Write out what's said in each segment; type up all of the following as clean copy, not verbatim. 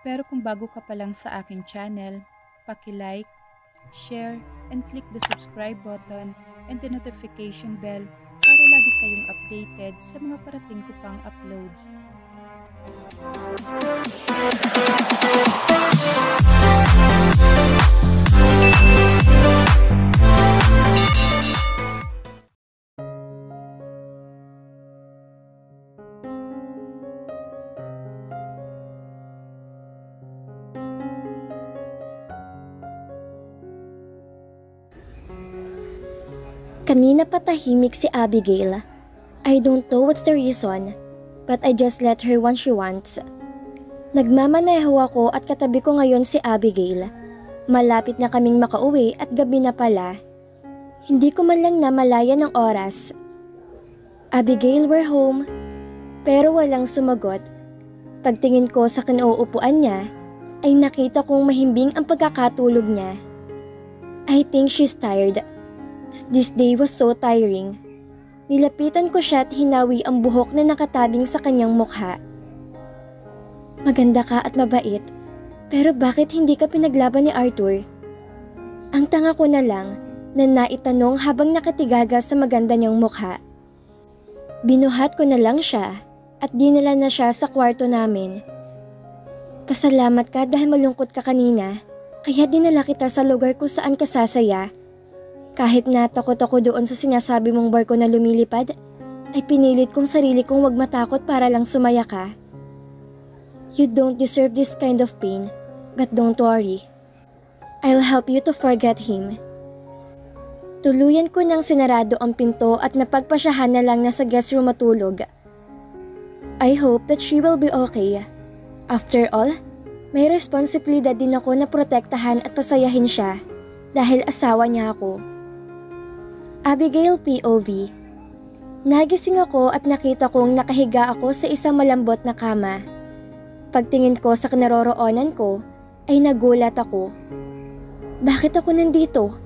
Pero kung bago ka pa lang sa aking channel, paki-like, share, and click the subscribe button and the notification bell para lagi kayong updated sa mga parating ko pang uploads. Kanina pa tahimik si Abigail. I don't know what's the reason, but I just let her when she wants. Nagmamaneho ako at katabi ko ngayon si Abigail. Malapit na kaming makauwi at gabi na pala. Hindi ko man lang namalaya ng oras. Abigail, we're home. Pero walang sumagot. Pagtingin ko sa kinuupuan niya, ay nakita kong mahimbing ang pagkakatulog niya. I think she's tired. This day was so tiring. Nilapitan ko siya at hinawi ang buhok na nakatabing sa kanyang mukha. Maganda ka at mabait, pero bakit hindi ka pinaglaban ni Arthur? Ang tanga ko na lang na naitanong habang nakatigaga sa maganda niyang mukha. Binuhat ko na lang siya at dinala na siya sa kwarto namin. Pasalamat ka dahil malungkot ka kanina, kaya dinala kita sa lugar kung saan ka sasaya. Kahit natakot ako doon sa sinasabi mong barko na lumilipad, ay pinilit kong sarili kong wag matakot para lang sumaya ka. You don't deserve this kind of pain, but don't worry. I'll help you to forget him. Tuluyan ko nang sinarado ang pinto at napagpasyahan na lang na sa guest room matulog. I hope that she will be okay. After all, may responsibilidad din ako na protektahan at pasayahin siya dahil asawa niya ako. Abigail POV. Nagising ako at nakita kong nakahiga ako sa isang malambot na kama. Pagtingin ko sa kinaroroonan ko, ay nagulat ako. Bakit ako nandito?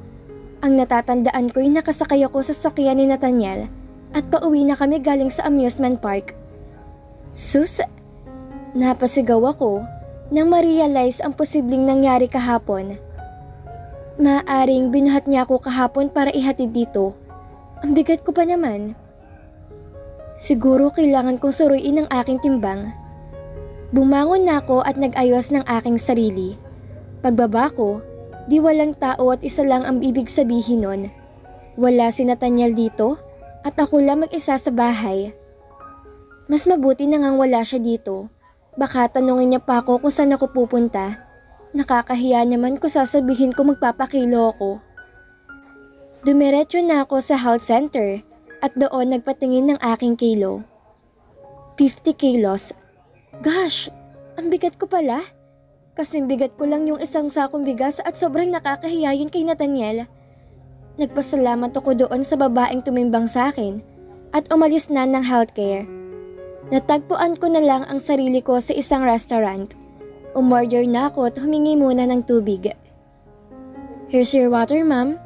Ang natatandaan ko'y nakasakay ako sa sakyan ni Nathaniel at pauwi na kami galing sa amusement park. Sus! Napasigaw ako nang ma-realize ang posibleng nangyari kahapon. Maaring binuhat niya ako kahapon para ihatid dito. Ang bigat ko pa naman. Siguro kailangan kong suruin ang aking timbang. Bumangon na ako at nag-ayos ng aking sarili. Pagbaba ko, di walang tao at isa lang ang ibig sabihin nun. Wala si Nathaniel dito at ako lang mag-isa sa bahay. Mas mabuti na ngang wala siya dito. Baka tanungin niya pa ako kung saan ako pupunta. Nakakahiya naman kung sasabihin ko magpapakilo ako. Dumiretso na ako sa health center at doon nagpatingin ng aking kilo. 50 kilos. Gosh, ang bigat ko pala. Kasing bigat ko lang yung isang sakong bigas at sobrang nakakahiya yun kay Nathaniel. Nagpasalamat ako doon sa babaeng tumimbang sa akin at umalis na ng healthcare. Natagpuan ko na lang ang sarili ko sa isang restaurant. Umorder na ako at humingi muna ng tubig. Here's your water, ma'am.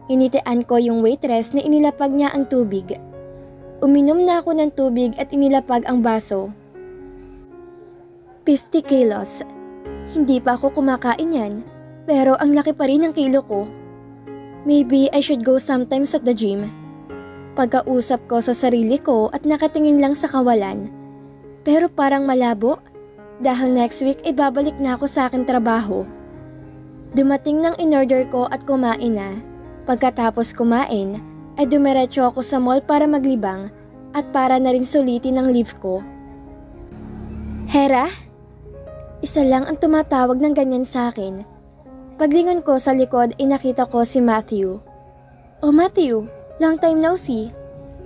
Initian ko yung waitress na inilapag niya ang tubig. Uminom na ako ng tubig at inilapag ang baso. 50 kilos. Hindi pa ako kumakain yan, pero ang laki pa rin ng kilo ko. Maybe I should go sometimes at the gym. Pagkausap ko sa sarili ko at nakatingin lang sa kawalan. Pero parang malabo. Dahil next week ay babalik na ako sa aking trabaho. Dumating ng in-order ko at kumain na. Pagkatapos kumain, ay dumiretso ako sa mall para maglibang at para na rin sulitin ang leave ko. Hera? Isa lang ang tumatawag ng ganyan sa akin. Paglingon ko sa likod ay nakita ko si Matthew. Oh Matthew, long time no see.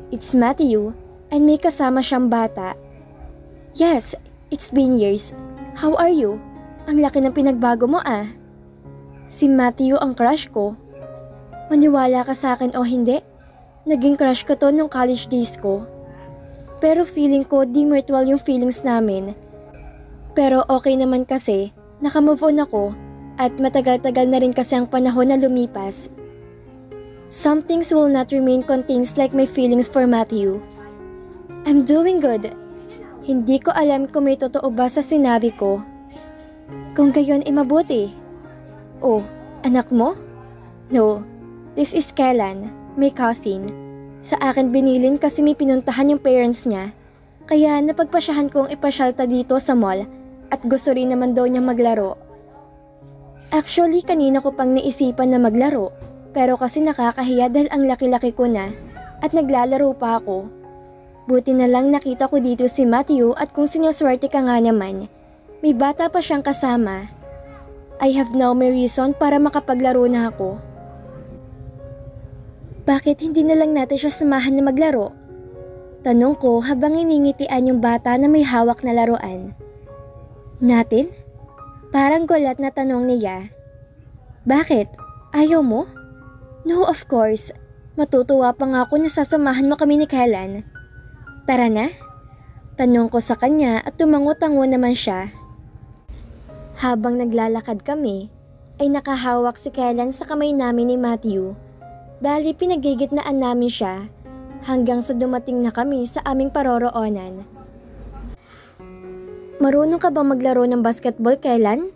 It's Matthew and may kasama siyang bata. Yes, it's been years. How are you? Ang laki ng pinagbago mo ah. Si Matthew ang crush ko. Maniwala ka sa akin o hindi, naging crush ko to nung college days ko. Pero feeling ko di mutual yung feelings namin. Pero okay naman kasi, nakamove on ako at matagal-tagal na rin kasi ang panahon na lumipas. Some things will not remain contained like my feelings for Matthew. I'm doing good. Hindi ko alam kung may totoo ba sa sinabi ko. Kung gayon ay mabuti. Oh, anak mo? No, this is Kellan, my cousin. Sa akin binilin kasi may pinuntahan yung parents niya. Kaya napagpasyahan kong ipasyalta dito sa mall at gusto rin naman daw niya maglaro. Actually, kanina ko pang naisipan na maglaro. Pero kasi nakakahiya dahil ang laki-laki ko na at naglalaro pa ako. Buti na lang nakita ko dito si Matthew at kung sinuswerte ka nga naman, may bata pa siyang kasama. I have now my reason para makapaglaro na ako. Bakit hindi na lang natin siya samahan na maglaro? Tanong ko habang iningitian yung bata na may hawak na laruan. Natin? Parang gulat na tanong niya. Bakit? Ayaw mo? No, of course. Matutuwa pa nga ako na sasamahan mo kami ni Kellan. Tara na? Tanong ko sa kanya at tumango-tango naman siya. Habang naglalakad kami, ay nakahawak si Kellan sa kamay namin ni Matthew. Bali pinagigitnaan namin siya hanggang sa dumating na kami sa aming paroroonan. Marunong ka bang maglaro ng basketball, Kellan?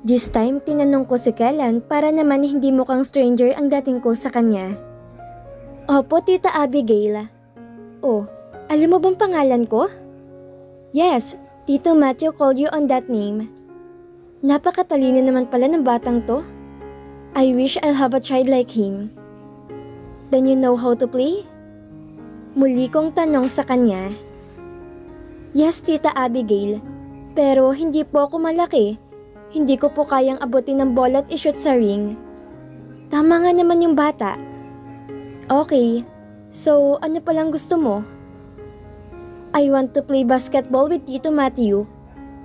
This time, tinanong ko si Kellan para naman hindi mukhang stranger ang dating ko sa kanya. Opo, Tita Abigail. Oh, alam mo bang pangalan ko? Yes, Tito Matthew called you on that name. Napakatalino naman pala ng batang to. I wish I'll have a child like him. Then you know how to play? Muli kong tanong sa kanya. Yes, Tita Abigail. Pero hindi po ako malaki. Hindi ko po kayang abutin ng bola at ishoot sa ring. Tama nga naman yung bata. Okay, so ano palang gusto mo? I want to play basketball with Tito Matthew.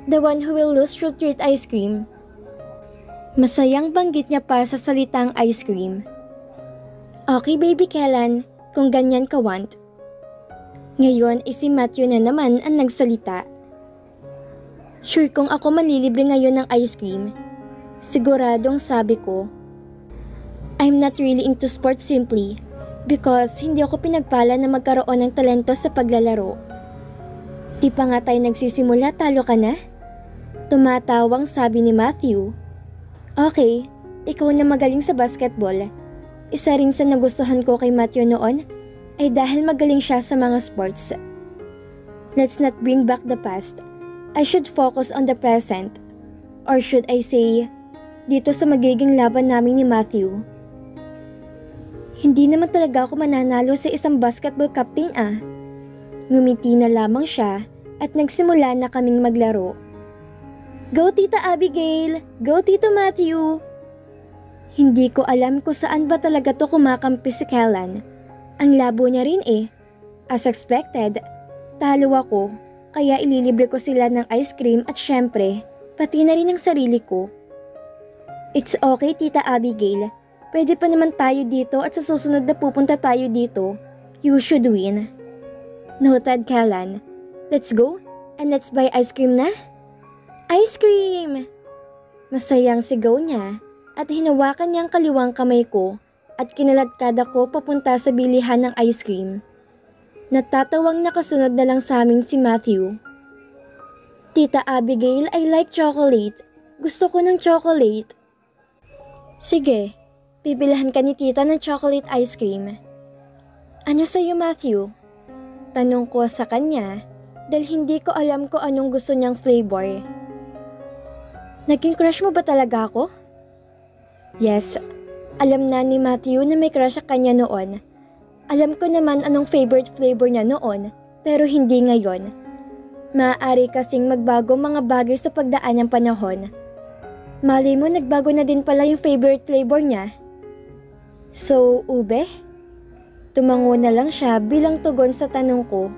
The one who will lose should treat ice cream. Masayang banggit niya pa sa salitang ice cream. Okay, baby Kellan, kung ganyan ka want. Ngayon si Matthew na naman ang nagsalita. Sure kung ako malilibre ngayon ng ice cream. Siguradong sabi ko. I'm not really into sports simply because hindi ako pinagpala na magkaroon ng talento sa paglalaro. Di pa nga tayo nagsisimula, talo ka na? Tumatawang sabi ni Matthew. Okay, ikaw na magaling sa basketball. Isa rin sa nagustuhan ko kay Matthew noon ay dahil magaling siya sa mga sports. Let's not bring back the past. I should focus on the present. Or should I say, dito sa magiging laban namin ni Matthew. Hindi naman talaga ako mananalo sa isang basketball captain ah. Ngumiti na lamang siya at nagsimula na kaming maglaro. Go Tita Abigail! Go Tito Matthew! Hindi ko alam kung saan ba talaga to kumakampi si Kellan. Ang labo niya rin eh. As expected, talo ako kaya ililibre ko sila ng ice cream at syempre, pati na rin ang sarili ko. It's okay Tita Abigail. Pwede pa naman tayo dito at sa susunod na pupunta tayo dito, you should win. Noted Kellan. Let's go and let's buy ice cream na. Ice cream! Masayang sigaw niya at hinawakan niya ang kaliwang kamay ko at kinaladkad ako papunta sa bilihan ng ice cream. Natatawang nakasunod na lang sa amin si Matthew. Tita Abigail, I like chocolate. Gusto ko ng chocolate. Sige, bibilhan ka ni tita ng chocolate ice cream. Ano sa'yo Matthew? Tanong ko sa kanya dahil hindi ko alam kung anong gusto niyang flavor. Naging crush mo ba talaga ako? Yes, alam na ni Matthew na may crush sa kanya noon. Alam ko naman anong favorite flavor niya noon, pero hindi ngayon. Maaari kasing magbago mga bagay sa pagdaan ng panahon. Malay mo nagbago na din pala yung favorite flavor niya. So, ube? Tumango na lang siya bilang tugon sa tanong ko.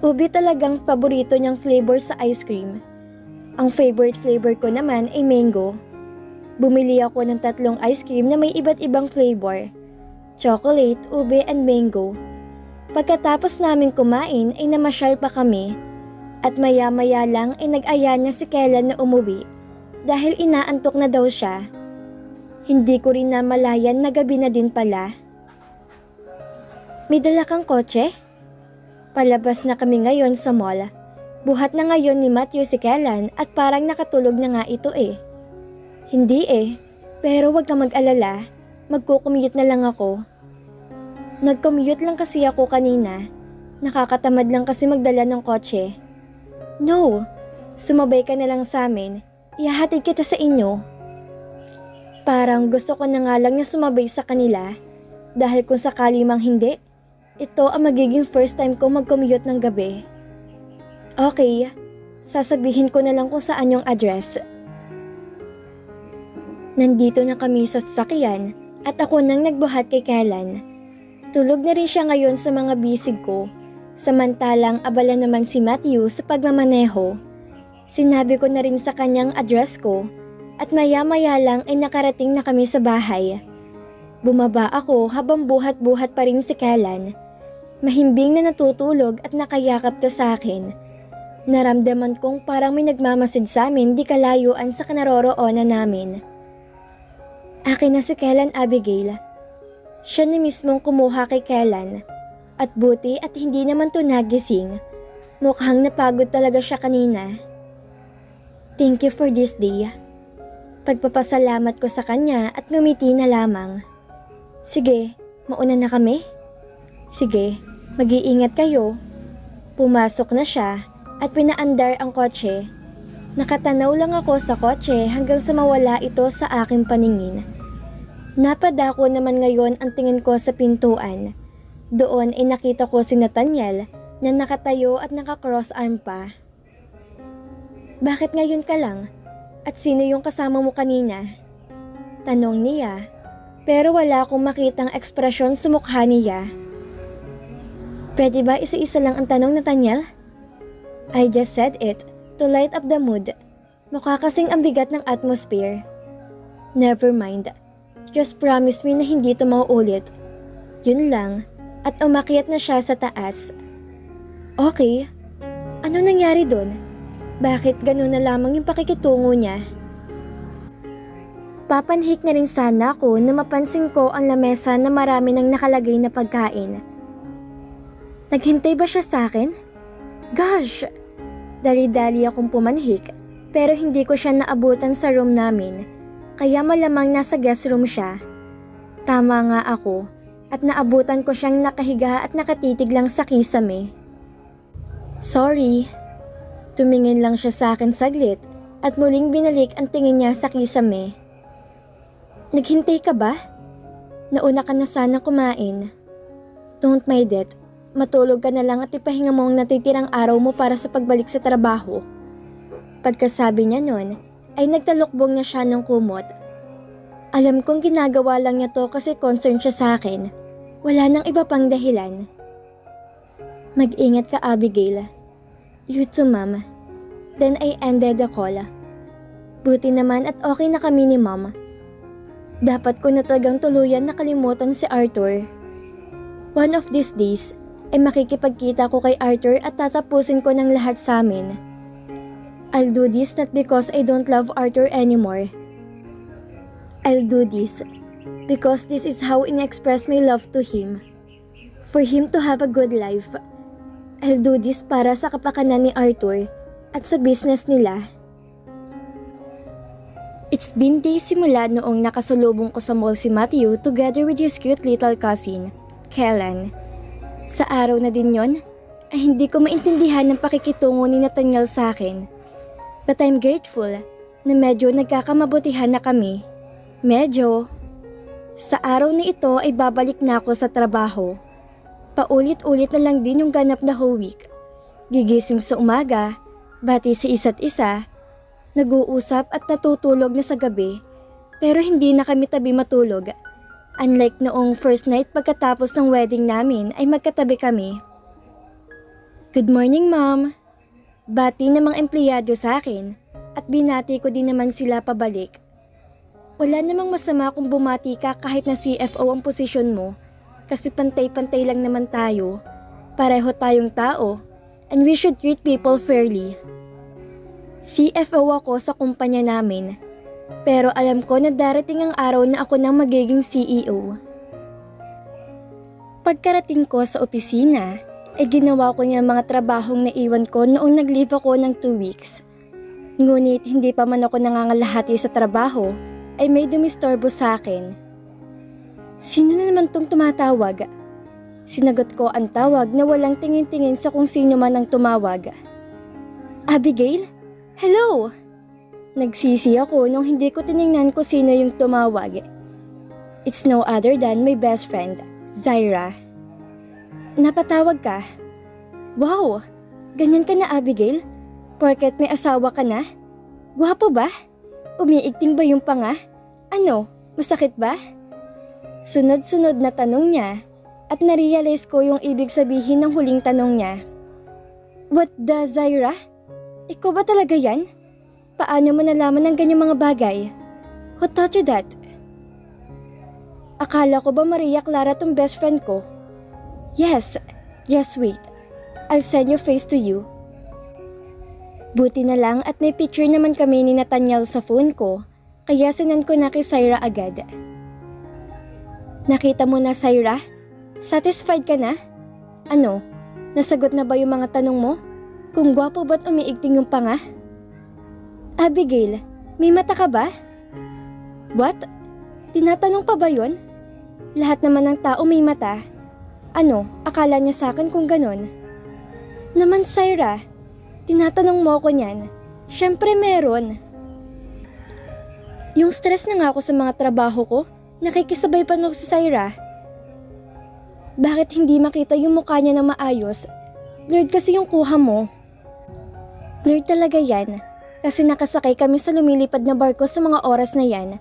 Ube talagang paborito niyang flavor sa ice cream. Ang favorite flavor ko naman ay mango. Bumili ako ng 3 ice cream na may iba't ibang flavor. Chocolate, ube, and mango. Pagkatapos namin kumain ay namasyal pa kami. At maya-maya lang ay nag-aya niya si Kellan na umuwi dahil inaantok na daw siya. Hindi ko rin namalayan na gabi na din pala. May dala kang kotse? Palabas na kami ngayon sa mall. Buhat na ngayon ni Matthew si Kellan at parang nakatulog na nga ito eh. Hindi eh, pero wag ka mag-alala, magko-commute na lang ako. Nag-commute lang kasi ako kanina, nakakatamad lang kasi magdala ng kotse. No, sumabay ka na lang sa amin, ihahatid kita sa inyo. Parang gusto ko na nga lang na sumabay sa kanila, dahil kung sakali mang hindi, ito ang magiging first time ko mag-commute ng gabi. Okay, sasabihin ko na lang kung saan yung address. Nandito na kami sa sasakyan at ako nang nagbuhat kay Kellan. Tulog na rin siya ngayon sa mga bisig ko, samantalang abala naman si Matthew sa pagmamaneho. Sinabi ko na rin sa kanyang address ko at maya-maya lang ay nakarating na kami sa bahay. Bumaba ako habang buhat-buhat pa rin si Kellan. Mahimbing na natutulog at nakayakap to sa akin. Naramdaman kong parang may nagmamasid sa amin di kalayuan sa kinaroroonan namin. Akin na si Kellan, Abigail. Siya na mismong kumuha kay Kellan. At buti at hindi naman to nagising. Mukhang napagod talaga siya kanina. Thank you for this day. Pagpapasalamat ko sa kanya at ngumiti na lamang. Sige, mauna na kami? Sige, mag-iingat kayo. Pumasok na siya at pinaandar ang kotse. Nakatanaw lang ako sa kotse hanggang sa mawala ito sa aking paningin. Napadako naman ngayon ang tingin ko sa pintuan. Doon ay nakita ko si Nathaniel na nakatayo at naka-cross arm pa. Bakit ngayon ka lang? At sino yung kasama mo kanina? Tanong niya, pero wala akong makitang ekspresyon sa mukha niya. Pwede ba isa-isa lang ang tanong, Nathaniel? I just said it to light up the mood. Mukha kasing ang bigat ng atmosphere. Never mind. Just promise me na hindi ito mauulit. Yun lang. At umakyat na siya sa taas. Okay. Ano nangyari doon? Bakit ganun na lamang yung pakikitungo niya? Papanhik na rin sana ako na mapansin ko ang lamesa na marami ng nakalagay na pagkain. Naghintay ba siya sa akin? Gosh! Dali-dali akong pumanhik pero hindi ko siya naabutan sa room namin, kaya malamang nasa guest room siya. Tama nga ako at naabutan ko siyang nakahiga at nakatitig lang sa kisame. Sorry. Tumingin lang siya sa akin saglit at muling binalik ang tingin niya sa kisame. Naghintay ka ba? Nauna ka na sana kumain. Don't mind it. Matulog ka na lang at ipahinga mo ang natitirang araw mo para sa pagbalik sa trabaho. Pagkasabi niya nun, ay nagtalukbong na siya ng kumot. Alam kong ginagawa lang niya to kasi concerned siya sa akin. Wala nang iba pang dahilan. Mag-ingat ka, Abigail. You too, Mom. Then I ended the call. Buti naman at okay na kami ni Mom. Dapat ko na talagang tuluyan nakalimutan si Arthur. One of these days, ay makikipagkita ko kay Arthur at tatapusin ko ng lahat sa amin. I'll do this not because I don't love Arthur anymore. I'll do this because this is how I express my love to him. For him to have a good life. I'll do this para sa kapakanan ni Arthur at sa business nila. It's been days simula noong nakasulubong ko sa mall si Matthew together with his cute little cousin, Kellan. Sa araw na din yon, ay hindi ko maintindihan ng pakikitungo ni Nathaniel sa akin. But I'm grateful na medyo nagkakamabutihan na kami. Medyo. Sa araw na ito ay babalik na ako sa trabaho. Paulit-ulit na lang din yung ganap na whole week. Gigising sa umaga, bati sa isa't isa, nag-uusap at natutulog na sa gabi, pero hindi na kami tabi matulog. Unlike noong first night pagkatapos ng wedding namin ay magkatabi kami. Good morning, Mom. Bati namang empleyado sa akin at binati ko din naman sila pabalik. Wala namang masama kung bumati ka kahit na CFO ang posisyon mo kasi pantay-pantay lang naman tayo. Pareho tayong tao and we should treat people fairly. CFO ako sa kumpanya namin. Pero alam ko na darating ang araw na ako nang magiging CEO. Pagkarating ko sa opisina, ay ginawa ko niya mga trabahong naiwan ko noong nag-leave ako ng 2 weeks. Ngunit hindi pa man ako nangangalahati sa trabaho ay may dumistorbo sa akin. Sino na naman tong tumatawag? Sinagot ko ang tawag na walang tingin-tingin sa kung sino man ang tumawag. Abigail? Hello! Nagsisi ako nung hindi ko tiningnan ko sino yung tumawag. It's no other than my best friend, Zaira. Napatawag ka? Wow! Ganyan ka na, Abigail? Porket may asawa ka na? Gwapo ba? Umiigting ba yung panga? Ano? Masakit ba? Sunod-sunod na tanong niya at narealize ko yung ibig sabihin ng huling tanong niya. What the, Zaira? Ikaw ba talaga yan? Paano mo nalaman ng ganyang mga bagay? Who taught you that? Akala ko ba Maria Clara tong best friend ko? Yes, just wait. I'll send your face to you. Buti na lang at may picture naman kami ni Nathaniel sa phone ko, kaya sinend ko na kay Zaira agad. Nakita mo na, Zaira? Satisfied ka na? Ano? Nasagot na ba yung mga tanong mo? Kung gwapo ba't umiigting yung panga? Abigail, may mata ka ba? What? Tinatanong pa ba yun? Lahat naman ng tao may mata. Ano, akala niya sa akin kung ganon? Naman, Zaira, tinatanong mo ako niyan. Siyempre meron. Yung stress na nga ako sa mga trabaho ko, nakikisabay pa nung si Zaira. Bakit hindi makita yung mukha niya na maayos? Blurred kasi yung kuha mo. Blurred talaga yan. Kasi nakasakay kami sa lumilipad na barko sa mga oras na yan.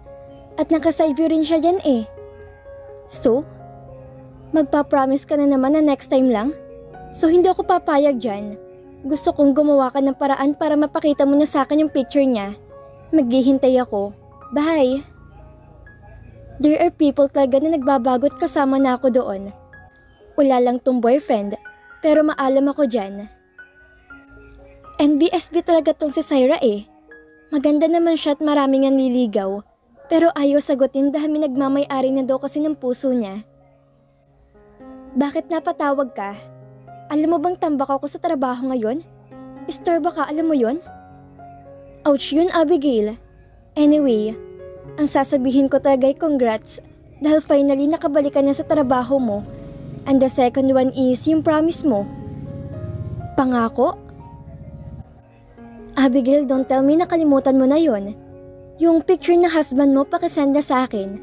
At naka-side view rin siya dyan eh. So? Magpa-promise ka na naman na next time lang? So hindi ako papayag dyan. Gusto kong gumawa ka ng paraan para mapakita mo na sa akin yung picture niya. Maghihintay ako. Bye! There are people talaga na nagbabagot kasama na ako doon. Wala lang tong boyfriend, pero maalam ako dyan. NBSB talaga tong si Zaira eh. Maganda naman siya at maraming nanliligaw, pero ayaw sagutin dahil may nagmamay-ari na daw kasi ng puso niya. Bakit napatawag ka? Alam mo bang tambak ako sa trabaho ngayon? Istorbo ka, alam mo yon? Ouch yun, Abigail. Anyway, ang sasabihin ko talaga ay congrats dahil finally nakabalik ka na sa trabaho mo. And the second one is yung promise mo. Pangako? Abigail, don't tell me nakalimutan mo na yon. Yung picture na husband mo pakisenda sa akin.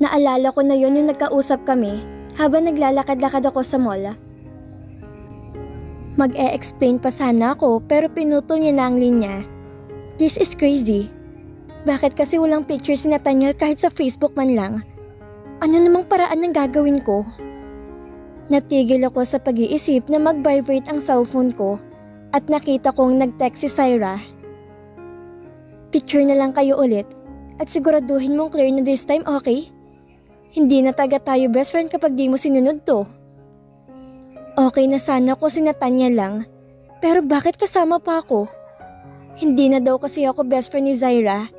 Naalala ko na yon yung nagkausap kami habang naglalakad-lakad ako sa mall. Mag-e-explain pa sana ako pero pinutol niya na ang linya. This is crazy. Bakit kasi walang picture si Nathaniel kahit sa Facebook man lang? Ano namang paraan ng gagawin ko? Natigil ako sa pag-iisip na mag-vibrate ang cellphone ko at nakita kong nag-text si Zaira. Picture na lang kayo ulit at siguraduhin mong clear na this time, okay? Hindi na taga tayo best friend kapag di mo sinunod to. Okay na sana ko si Nathaniel lang, pero bakit kasama pa ako? Hindi na daw kasi ako best friend ni Zaira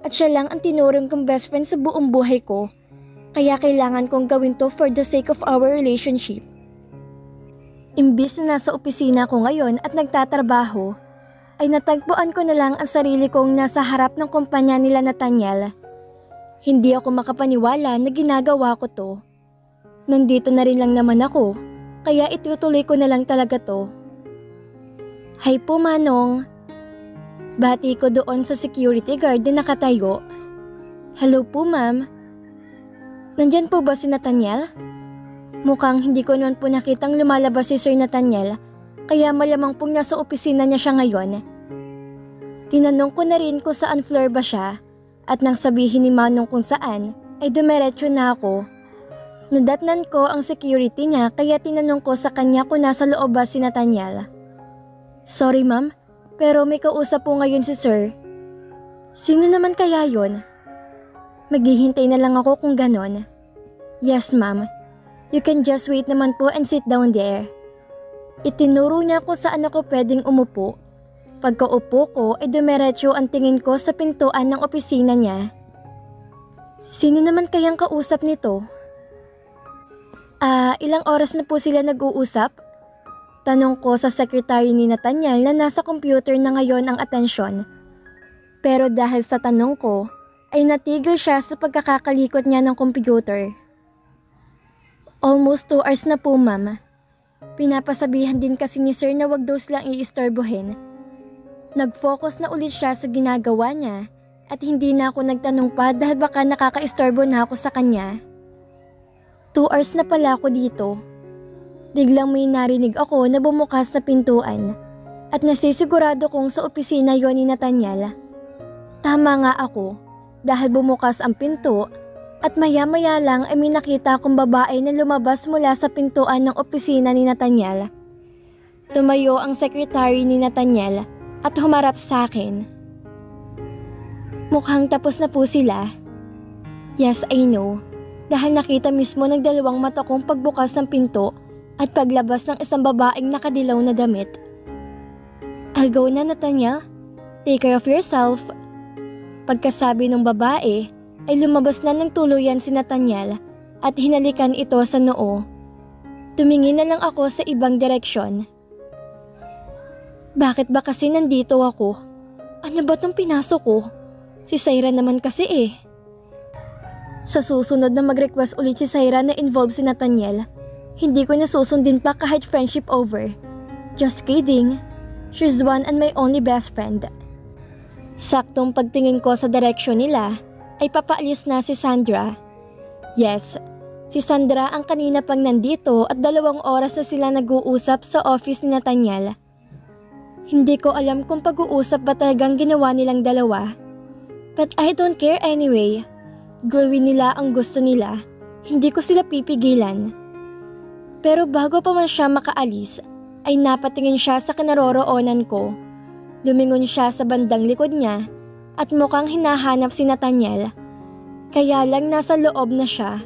at siya lang ang tinuring kong best friend sa buong buhay ko. Kaya kailangan kong gawin to for the sake of our relationship. Imbis na nasa opisina ko ngayon at nagtatrabaho, ay natagpuan ko na lang ang sarili kong nasa harap ng kumpanya nila Nathaniel. Hindi ako makapaniwala na ginagawa ko to. Nandito na rin lang naman ako, kaya itutuloy ko na lang talaga to. Hi po, Manong. Bati ko doon sa security guard na nakatayo. Hello po, ma'am. Nandyan po ba si Nathaniel? Mukhang hindi ko noon po nakitang lumalabas si Sir Nathaniel, kaya malamang pong nasa opisina niya siya ngayon. Tinanong ko na rin kung saan floor ba siya, at nang sabihin ni Manong kung saan, ay dumiretso na ako. Nadatnan ko ang security niya kaya tinanong ko sa kanya kung nasa loob ba si Nathaniel. Sorry ma'am, pero may kausap po ngayon si Sir. Sino naman kaya yon? Maghihintay na lang ako kung ganon. Yes, ma'am. You can just wait naman po and sit down there. Itinuro niya kung saan ako pwedeng umupo. Pagkaupo ko ay dumiretso ang tingin ko sa pintuan ng opisina niya. Sino naman kayang kausap nito? Ilang oras na po sila nag-uusap? Tanong ko sa secretary ni Nathaniel na nasa computer na ngayon ang atensyon. Pero dahil sa tanong ko, ay natigil siya sa pagkakakalikot niya ng computer. Almost 2 hours na po, ma'am. Pinapasabihan din kasi ni sir na wag daw silang iistorbohin. Nag-focus na ulit siya sa ginagawa niya at hindi na ako nagtanong pa dahil baka nakakaistorbo na ako sa kanya. 2 hours na pala ako dito. Biglang may narinig ako na bumukas na pintuan at nasisigurado kong sa opisina yon ni Nathaniel. Tama nga ako dahil bumukas ang pinto at maya-maya lang ay may nakita akong babae na lumabas mula sa pintuan ng opisina ni Nathaniel. Tumayo ang secretary ni Nathaniel at humarap sa akin. Mukhang tapos na po sila. Yes, I know. Dahil nakita mismo ng 2 mata kong pagbukas ng pinto at paglabas ng isang babaeng nakadilaw na damit. I'll go na, Nathaniel. Take care of yourself. Pagkasabi ng babae, ay lumabas na ng tuluyan si Nathaniel at hinalikan ito sa noo. Tumingin na lang ako sa ibang direksyon. Bakit ba kasi nandito ako? Ano ba tong pinasok ko? Si Saira naman kasi eh. Sa susunod na mag-request ulit si Saira na involve si Nathaniel, hindi ko na susundin pa kahit friendship over. Just kidding. She's one and my only best friend. Saktong pagtingin ko sa direksyon nila, ay papaalis na si Sandra. Yes, si Sandra ang kanina pang nandito at 2 oras na sila nag-uusap sa office ni Nathaniel. Hindi ko alam kung pag-uusap ba talagang ginawa nilang dalawa. But I don't care anyway. Gawin nila ang gusto nila. Hindi ko sila pipigilan. Pero bago pa man siya makaalis, ay napatingin siya sa kinaroroonan ko. Lumingon siya sa bandang likod niya at mukhang hinahanap si Nathaniel. Kaya lang nasa loob na siya.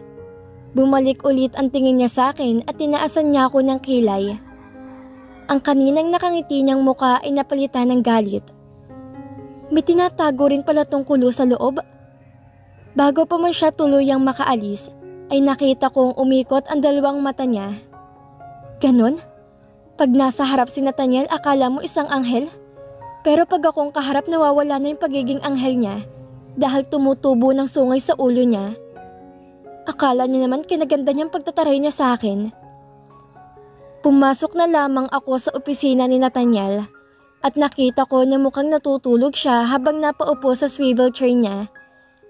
Bumalik ulit ang tingin niya sa akin at tinaasan niya ako ng kilay. Ang kaninang nakangiti niyang muka ay napalitan ng galit. May tinatago rin pala tong kulo sa loob. Bago pa man siya tuluyang makaalis, ay nakita kong umikot ang 2 mata niya. Ganon? Pag nasa harap si Nathaniel, akala mo isang anghel? Pero pag akong kaharap, nawawala na yung pagiging anghel niya dahil tumutubo ng sungay sa ulo niya. Akala niya naman kinaganda niyang pagtataray niya sa akin. Pumasok na lamang ako sa opisina ni Nathaniel at nakita ko na mukhang natutulog siya habang napaupo sa swivel chair niya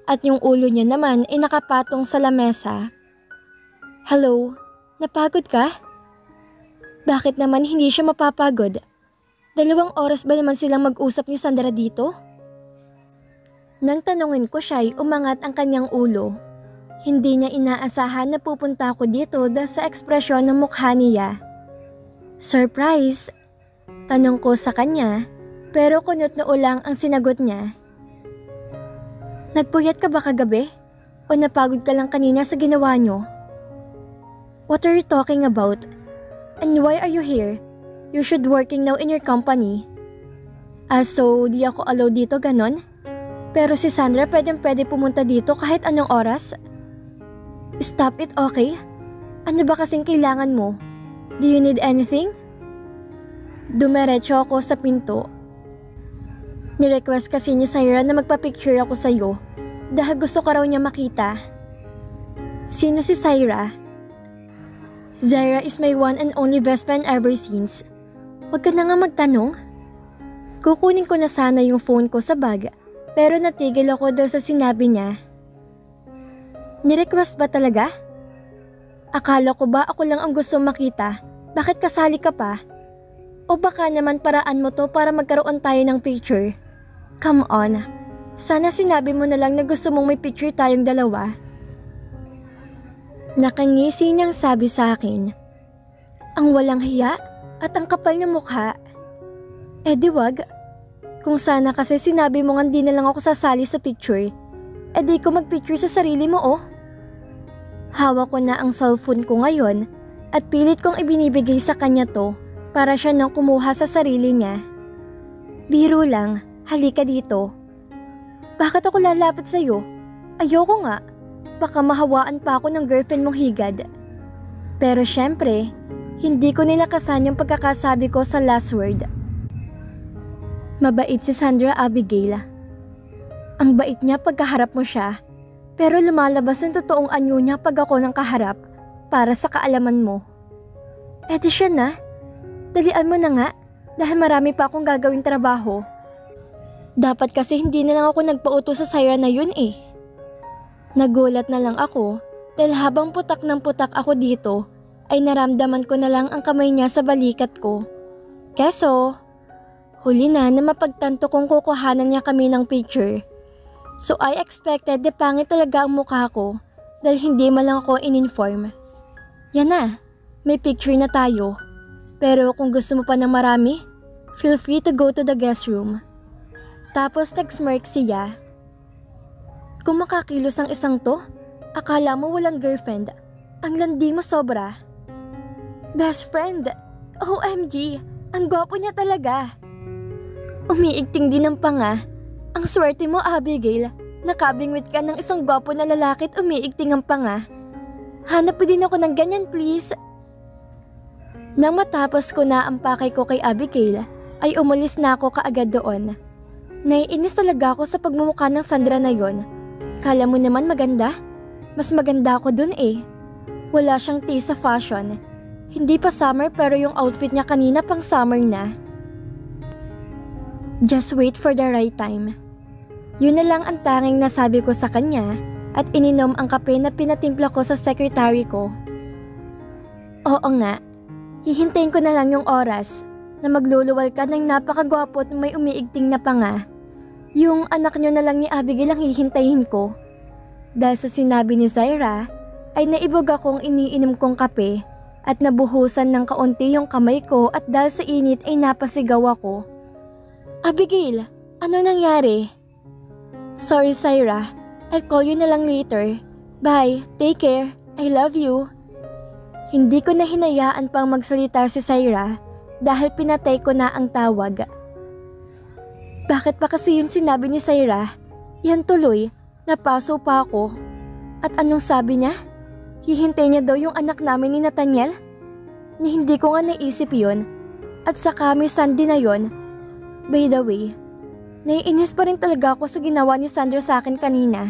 at yung ulo niya naman ay nakapatong sa lamesa. Hello, napagod ka? Bakit naman hindi siya mapapagod? 2 oras ba naman silang mag-usap ni Sandra dito? Nang tanungin ko siya ay umangat ang kanyang ulo. Hindi niya inaasahan na pupunta ako dito dahil sa ekspresyon ng mukha niya. Surprise! Tanong ko sa kanya, pero kunot na ulang ang sinagot niya. Nagpuyat ka ba kagabi? O napagod ka lang kanina sa ginawa niyo? What are you talking about? And why are you here? You should working now in your company. So di ako allowed dito ganon? Pero si Sandra pwede pumunta dito kahit anong oras? Stop it, okay? Ano ba kasing kailangan mo? Do you need anything? Dumiretso ako sa pinto. Ni-request kasi ni Saira na magpa-picture ako sa'yo dahil gusto ko raw niya makita. Sino si Saira? Zaira is my one and only best friend ever since. Huwag ka na nga magtanong. Kukunin ko na sana yung phone ko sa bag pero natigil ako dahil sa sinabi niya. Ni-request ba talaga? Akala ko ba ako lang ang gusto makita? Bakit kasali ka pa? O baka naman paraan mo to para magkaroon tayo ng picture? Come on. Sana sinabi mo na lang na gusto mong may picture tayong dalawa. Nakangisi niyang sabi sa akin. Ang walang hiya at ang kapal ng mukha. Eh di wag. Kung sana kasi sinabi mo nga di na lang ako sasali sa picture, eh di ko magpicture sa sarili mo oh. Hawak ko na ang cellphone ko ngayon at pilit kong ibinibigay sa kanya to para siya nang kumuha sa sarili niya. Biro lang, halika dito. Bakit ako lalapit sa'yo? Ayoko nga. Baka mahawaan pa ako ng girlfriend mong higad. Pero syempre, Hindi ko nilakasan yung pagkakasabi ko sa last word. Mabait si Sandra Abigail. Ang bait niya pagkaharap mo siya, pero lumalabas yung totoong anyo niya pag ako nang kaharap para sa kaalaman mo. Edi siya na. Dalian mo na nga dahil marami pa akong gagawing trabaho. Dapat kasi hindi na lang ako nagpauto sa Syra na yun eh. Nagulat na lang ako dahil habang putak ng putak ako dito ay naramdaman ko na lang ang kamay niya sa balikat ko. Keso, huli na mapagtanto kong kukuhanan niya kami ng picture. So I expected na pangit talaga ang mukha ko dahil hindi man lang ako in-inform. Yan na, may picture na tayo. Pero kung gusto mo pa ng marami, feel free to go to the guest room. Tapos nag-smirk siya. Kung makakilos ang isang to, akala mo walang girlfriend. Ang landi mo sobra. Best friend, OMG, ang gwapo niya talaga. Umiigting din ang panga. Ang swerte mo, Abigail. Nakabingwit ka ng isang gwapo na lalaki at umiigting ang panga. Hanap din ako ng ganyan, please. Nang matapos ko na ang pakay ko kay Abigail, ay umalis na ako kaagad doon. Naiinis talaga ako sa pagmumukha ng Sandra na yon. Kala mo naman maganda? Mas maganda ako dun eh. Wala siyang taste sa fashion. Hindi pa summer pero yung outfit niya kanina pang summer na. Just wait for the right time. Yun na lang ang tanging nasabi ko sa kanya at ininom ang kape na pinatimpla ko sa secretary ko. Oo nga, hihintayin ko na lang yung oras na magluluwal ka ng napakagwapo at may umiigting na panga. Yung anak nyo na lang ni Abigail ang hihintayin ko. Dahil sa sinabi ni Syra, ay naibog akong iniinom kong kape at nabuhusan ng kaunti yung kamay ko at dahil sa init ay napasigaw ako. Abigail, ano nangyari? Sorry Syra, I'll call you na lang later. Bye, take care, I love you. Hindi ko na hinayaan pang magsalita si Syra dahil pinatay ko na ang tawag. Bakit pa kasi yun sinabi ni Syra? Yan tuloy, napaso pa ako. At anong sabi niya? Hihintay niya daw yung anak namin ni Nathaniel? Ni hindi ko nga naisip yun. At saka may Sunday na yun. By the way, naiinis pa rin talaga ako sa ginawa ni Sandra sa akin kanina.